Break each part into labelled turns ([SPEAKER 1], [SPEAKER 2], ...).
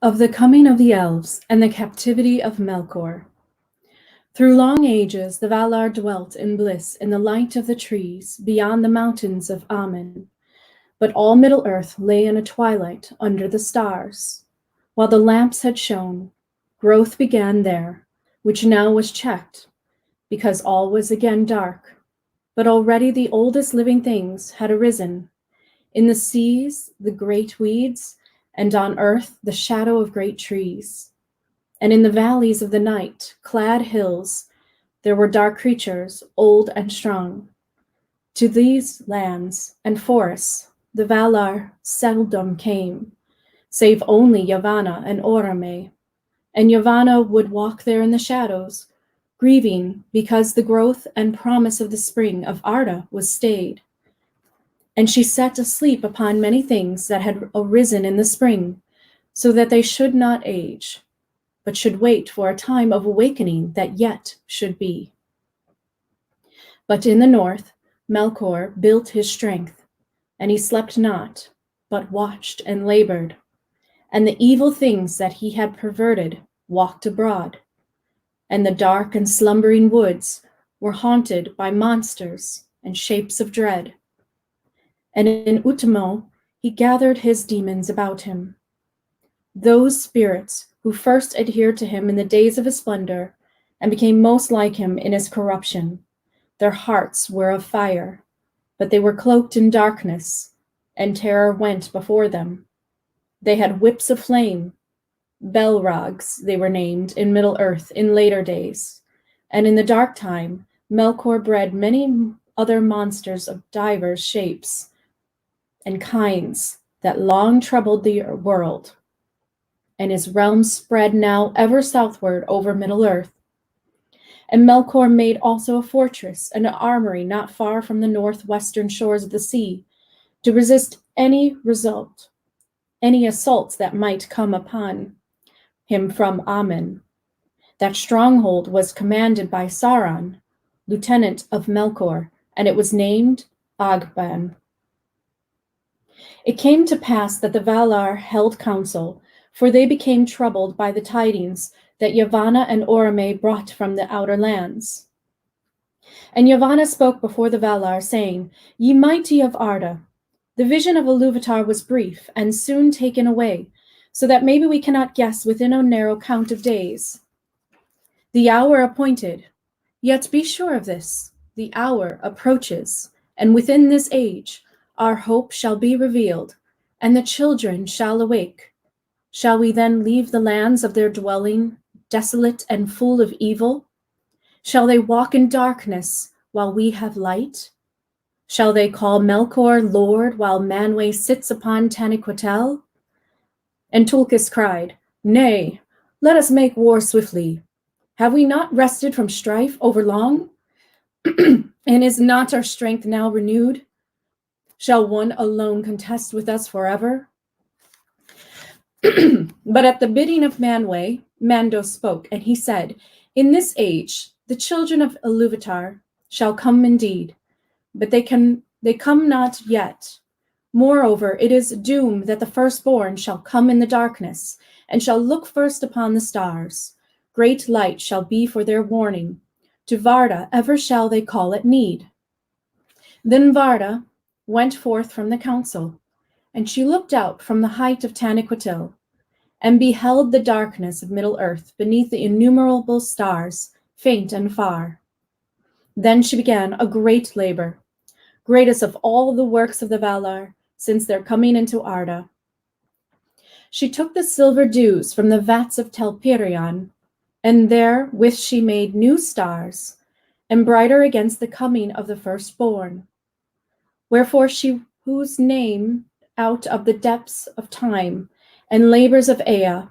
[SPEAKER 1] Of the coming of the Elves and the captivity of Melkor. Through long ages the Valar dwelt in bliss in the light of the trees beyond the mountains of Aman, but all Middle-earth lay in a twilight under the stars. While the lamps had shone, growth began there, which now was checked, because all was again dark. But already the oldest living things had arisen. In the seas, the great weeds, and on earth the shadow of great trees. And in the valleys of the night-clad hills, there were dark creatures, old and strong. To these lands and forests the Valar seldom came, save only Yavanna and Orome, and Yavanna would walk there in the shadows, grieving because the growth and promise of the spring of Arda was stayed. And she sat asleep upon many things that had arisen in the spring, so that they should not age, but should wait for a time of awakening that yet should be. But in the north, Melkor built his strength, and he slept not, but watched and labored. And the evil things that he had perverted walked abroad, and the dark and slumbering woods were haunted by monsters and shapes of dread. And in Utamo he gathered his demons about him, those spirits who first adhered to him in the days of his splendor and became most like him in his corruption. Their hearts were of fire, but they were cloaked in darkness, and terror went before them. They had whips of flame. Belrogs they were named in Middle-earth in later days, and in the dark time Melkor bred many other monsters of divers shapes and kinds that long troubled the world, and his realm spread now ever southward over Middle-earth. And Melkor made also a fortress and an armory not far from the northwestern shores of the sea, to resist any assaults that might come upon him from Aman. That stronghold was commanded by Sauron, lieutenant of Melkor, and it was named Agban. It came to pass that the Valar held council, for they became troubled by the tidings that Yavanna and Orome brought from the outer lands. And Yavanna spoke before the Valar, saying, Ye mighty of Arda, the vision of Iluvatar was brief and soon taken away, so that maybe we cannot guess within a narrow count of days. The hour appointed, yet be sure of this, the hour approaches, and within this age our hope shall be revealed, and the children shall awake. Shall we then leave the lands of their dwelling, desolate and full of evil? Shall they walk in darkness while we have light? Shall they call Melkor Lord while Manwë sits upon Taniquetel? And Tulkas cried, Nay, let us make war swiftly. Have we not rested from strife over long? And is not our strength now renewed? Shall one alone contest with us forever? But at the bidding of Manwë, Mando spoke, and he said, In this age the children of Iluvatar shall come indeed, but they come not yet. Moreover, it is doom that the firstborn shall come in the darkness, and shall look first upon the stars. Great light shall be for their warning. To Varda ever shall they call it need. Then Varda went forth from the council, and she looked out from the height of Taniquetil, and beheld the darkness of Middle-earth beneath the innumerable stars, faint and far. Then she began a great labor, greatest of all the works of the Valar, since their coming into Arda. She took the silver dews from the vats of Telperion, and therewith she made new stars, and brighter against the coming of the firstborn. Wherefore she, whose name out of the depths of time and labors of Ea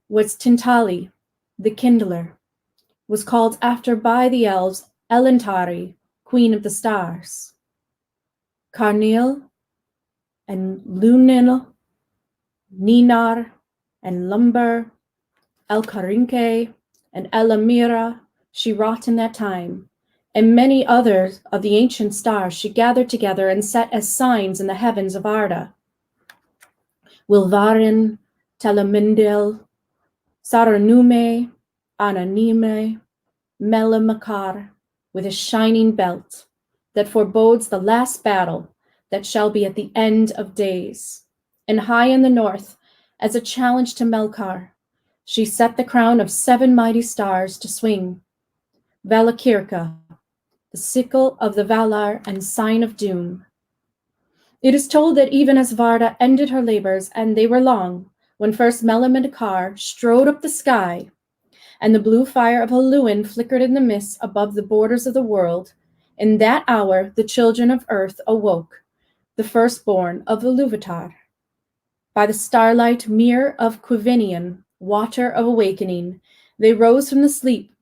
[SPEAKER 1] was Tintali, the kindler, was called after by the elves Elentari, queen of the stars. Carnil and Lunil, Ninar and Lumber, El-Karinke and Elamira she wrought in that time, and many others of the ancient stars she gathered together and set as signs in the heavens of Arda. Wilvarin, Telemindil, Saranume, Ananime, Melamakar, with his shining belt, that forebodes the last battle that shall be at the end of days. And high in the north, as a challenge to Melkar, she set the crown of 7 mighty stars to swing. Valakirka, the sickle of the Valar and sign of doom. It is told that even as Varda ended her labors, and they were long, when first Melamadkar strode up the sky, and the blue fire of Helluin flickered in the mists above the borders of the world, in that hour the children of earth awoke, the firstborn of Iluvatar. By the starlight mere of Quivinian, water of awakening, they rose from the sleep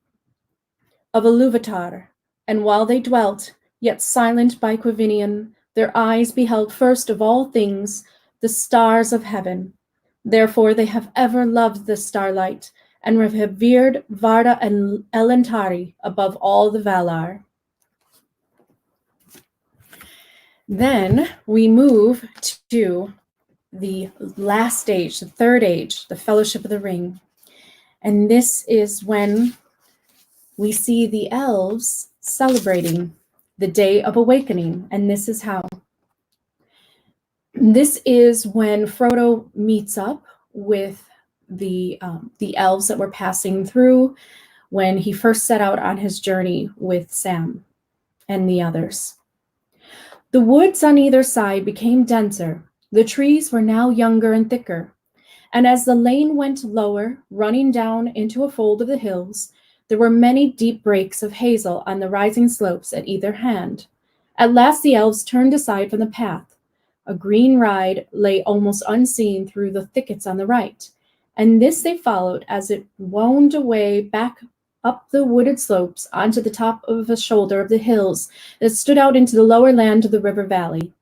[SPEAKER 1] of Iluvatar, and while they dwelt, yet silent by Quivinian, their eyes beheld first of all things the stars of heaven. Therefore they have ever loved the starlight, and revered Varda and Elentari above all the Valar. Then we move to the last age, the third age, the Fellowship of the Ring. And this is when we see the elves celebrating the Day of Awakening. And this is how. This is when Frodo meets up with the elves that were passing through when he first set out on his journey with Sam and the others. The woods on either side became denser. The trees were now younger and thicker. And as the lane went lower, running down into a fold of the hills, there were many deep breaks of hazel on the rising slopes at either hand. At last the elves turned aside from the path. A green ride lay almost unseen through the thickets on the right, and this they followed as it wound away back up the wooded slopes onto the top of a shoulder of the hills that stood out into the lower land of the river valley.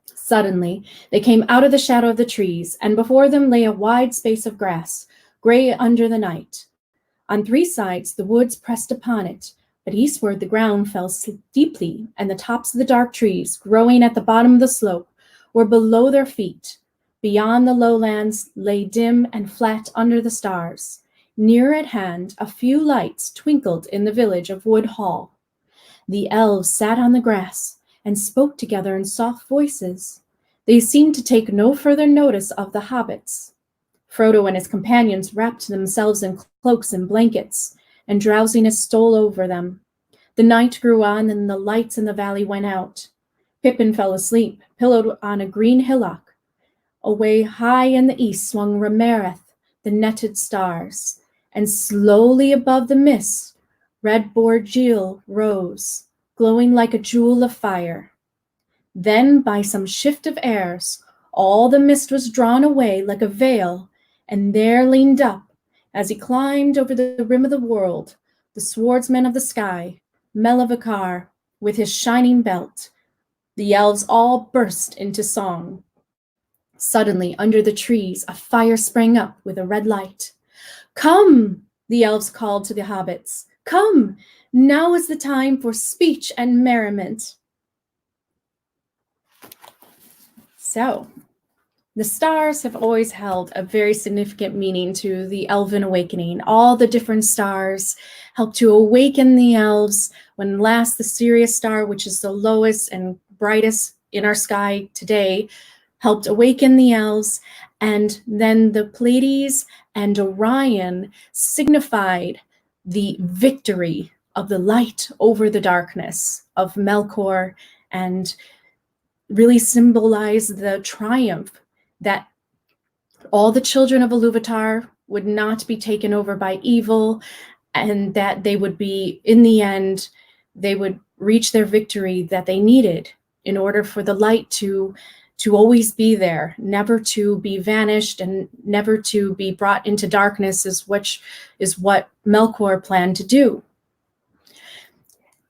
[SPEAKER 1] Suddenly, they came out of the shadow of the trees, and before them lay a wide space of grass, gray under the night. On 3 sides, the woods pressed upon it, but eastward the ground fell deeply, and the tops of the dark trees, growing at the bottom of the slope, were below their feet. Beyond the lowlands lay dim and flat under the stars. Near at hand, a few lights twinkled in the village of Wood Hall. The elves sat on the grass and spoke together in soft voices. They seemed to take no further notice of the hobbits. Frodo and his companions wrapped themselves in cloaks and blankets, and drowsiness stole over them. The night grew on, and the lights in the valley went out. Pippin fell asleep, pillowed on a green hillock. Away high in the east swung Ramareth, the netted stars, and slowly above the mist, red Borgil rose, glowing like a jewel of fire. Then, by some shift of airs, all the mist was drawn away like a veil, and there leaned up, as he climbed over the rim of the world, the swordsman of the sky, Melamakar, with his shining belt. The elves all burst into song. Suddenly, under the trees, a fire sprang up with a red light. "Come," the elves called to the hobbits. "Come, now is the time for speech and merriment." So, the stars have always held a very significant meaning to the Elven awakening. All the different stars help to awaken the elves. When last the Sirius star, which is the lowest and brightest in our sky today, helped awaken the elves, and then the Pleiades and Orion signified the victory of the light over the darkness of Melkor, and really symbolized the triumph that all the children of Iluvatar would not be taken over by evil, and that they would be, in the end, they would reach their victory that they needed in order for the light to always be there, never to be vanished and never to be brought into darkness, which is what Melkor planned to do.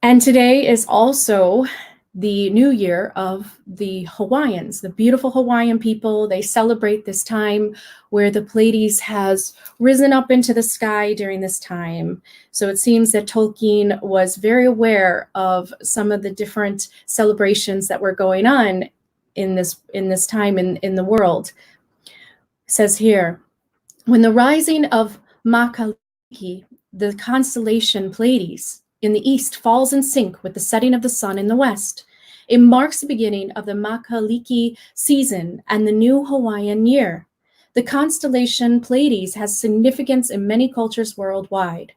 [SPEAKER 1] And today is also the new year of the Hawaiians, the beautiful Hawaiian people. They celebrate this time where the Pleiades has risen up into the sky during this time. So it seems that Tolkien was very aware of some of the different celebrations that were going on in this time in the world. It says here, When the rising of Makhliki, the constellation Pleiades, in the east falls in sync with the setting of the sun in the west, it marks the beginning of the Makhliki season and the new Hawaiian year. The constellation Pleiades has significance in many cultures worldwide.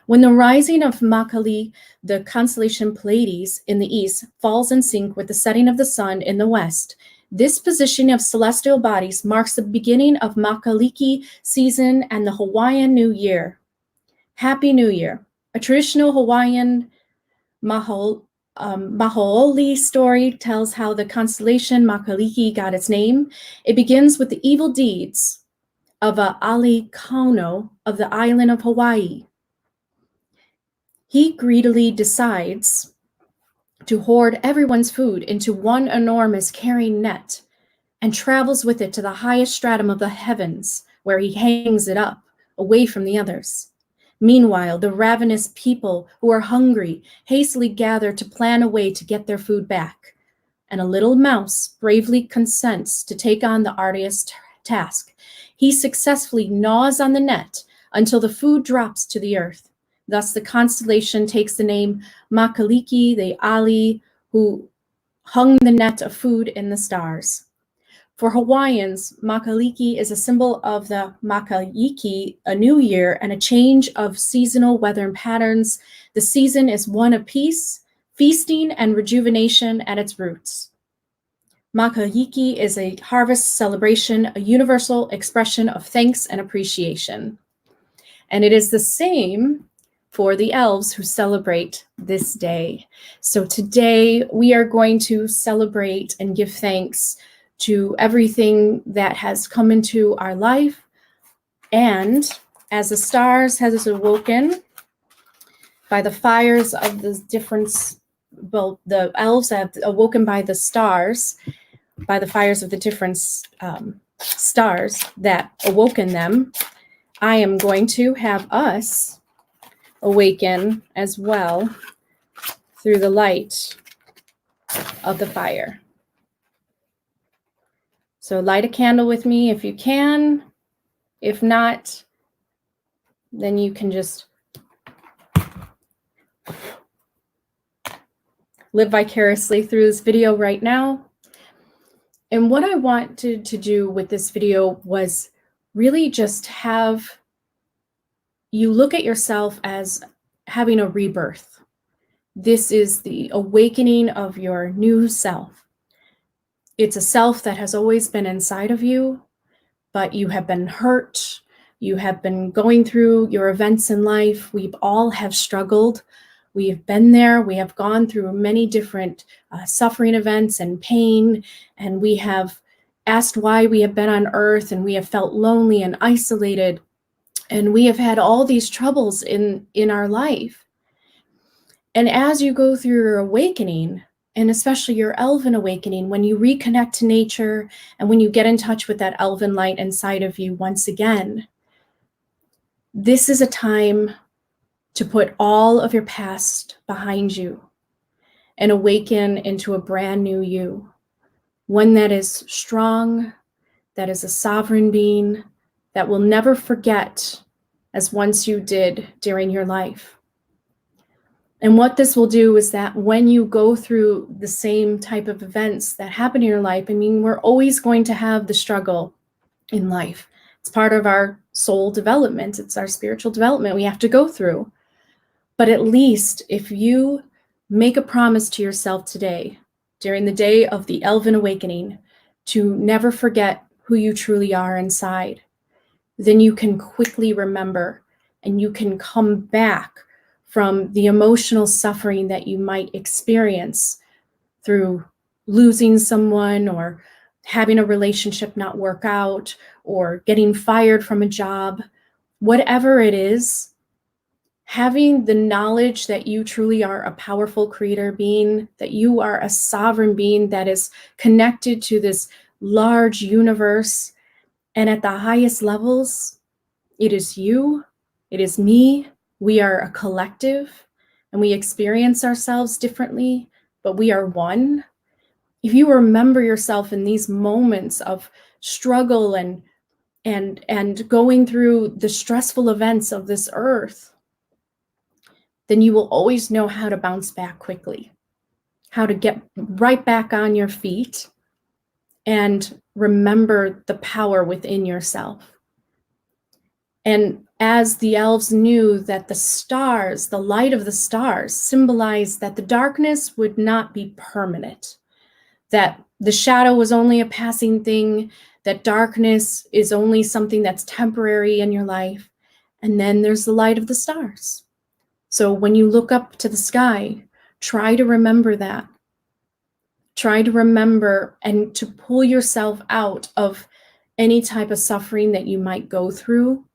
[SPEAKER 1] When the rising of Makali, the constellation Pleiades in the east, falls in sync with the setting of the sun in the west, this positioning of celestial bodies marks the beginning of Makaliki season and the Hawaiian New Year. Happy New Year. A traditional Hawaiian Mahooli story tells how the constellation Makaliki got its name. It begins with the evil deeds of a Ali Kauno of the island of Hawaii. He greedily decides to hoard everyone's food into one enormous carrying net and travels with it to the highest stratum of the heavens, where he hangs it up away from the others. Meanwhile, the ravenous people who are hungry hastily gather to plan a way to get their food back, and a little mouse bravely consents to take on the arduous task. He successfully gnaws on the net until the food drops to the earth. Thus, the constellation takes the name Makaliki, the Ali, who hung the net of food in the stars. For Hawaiians, Makaliki is a symbol of the Makayiki, a new year, and a change of seasonal weather patterns. The season is one of peace, feasting, and rejuvenation at its roots. Makayiki is a harvest celebration, a universal expression of thanks and appreciation. And it is the same for the elves who celebrate this day. So today we are going to celebrate and give thanks to everything that has come into our life. And as the stars has awoken by the fires of the different, well, the elves have awoken by the stars, by the fires of the different stars that awoken them, I am going to have us awaken as well through the light of the fire. So light a candle with me if you can. If not, then you can just live vicariously through this video right now. And what I wanted to do with this video was really just have you look at yourself as having a rebirth. This is the awakening of your new self. It's a self that has always been inside of you, but you have been hurt. You have been going through your events in life. We all have struggled. We have been there. We have gone through many different suffering events and pain, and we have asked why we have been on earth, and we have felt lonely and isolated, and we have had all these troubles in our life. And as you go through your awakening, and especially your elven awakening, when you reconnect to nature and when you get in touch with that elven light inside of you once again, this is a time to put all of your past behind you and awaken into a brand new you, one that is strong, that is a sovereign being, that will never forget as once you did during your life. And what this will do is that when you go through the same type of events that happen in your life, I mean, we're always going to have the struggle in life. It's part of our soul development. It's our spiritual development we have to go through. But at least if you make a promise to yourself today, during the day of the Elven awakening, to never forget who you truly are inside, then you can quickly remember and you can come back from the emotional suffering that you might experience through losing someone or having a relationship not work out or getting fired from a job. Whatever it is, having the knowledge that you truly are a powerful creator being, that you are a sovereign being that is connected to this large universe, and at the highest levels, it is you, it is me. We are a collective and we experience ourselves differently, but we are one. If you remember yourself in these moments of struggle and and going through the stressful events of this earth, then you will always know how to bounce back quickly, how to get right back on your feet and remember the power within yourself. And as the elves knew that the stars, the light of the stars, symbolized that the darkness would not be permanent, that the shadow was only a passing thing, that darkness is only something that's temporary in your life, and then there's the light of the stars. So when you look up to the sky, try to remember that. Try to remember and to pull yourself out of any type of suffering that you might go through,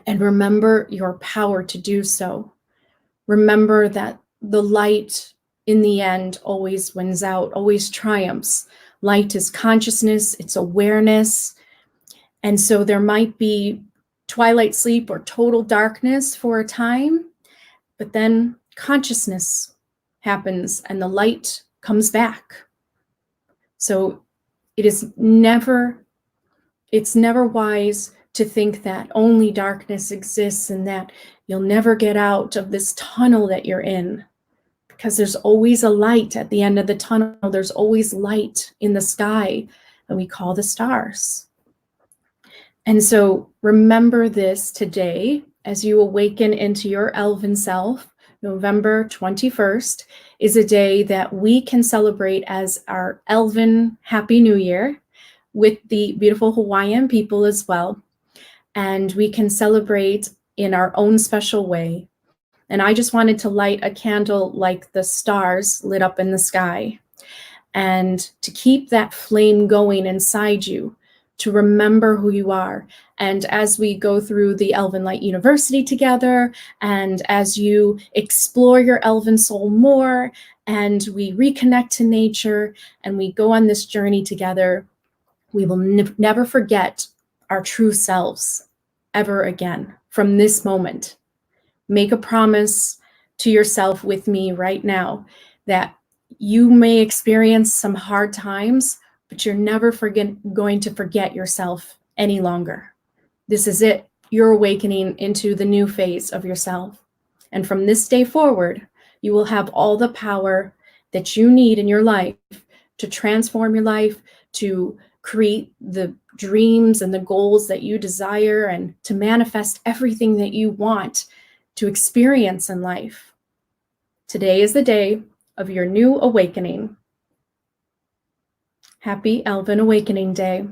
[SPEAKER 1] and remember your power to do so. Remember that the light in the end always wins out, always triumphs. Light is consciousness, it's awareness. And so there might be twilight sleep or total darkness for a time, but then consciousness happens and the light comes back. So it's never wise to think that only darkness exists and that you'll never get out of this tunnel that you're in, because there's always a light at the end of the tunnel. There's always light in the sky that we call the stars. And so remember this today as you awaken into your elven self. November 21st is a day that we can celebrate as our elven Happy New Year with the beautiful Hawaiian people as well. And we can celebrate in our own special way. And I just wanted to light a candle like the stars lit up in the sky, and to keep that flame going inside you, to remember who you are. And as we go through the Elven Light University together, and as you explore your elven soul more, and we reconnect to nature, and we go on this journey together, we will never forget our true selves ever again from this moment. Make a promise to yourself with me right now that you may experience some hard times, but you're never going to forget yourself any longer. This is it. You're awakening into the new phase of yourself. And from this day forward, you will have all the power that you need in your life to transform your life, to create the dreams and the goals that you desire, and to manifest everything that you want to experience in life. Today is the day of your new awakening. Happy Elven Awakening Day.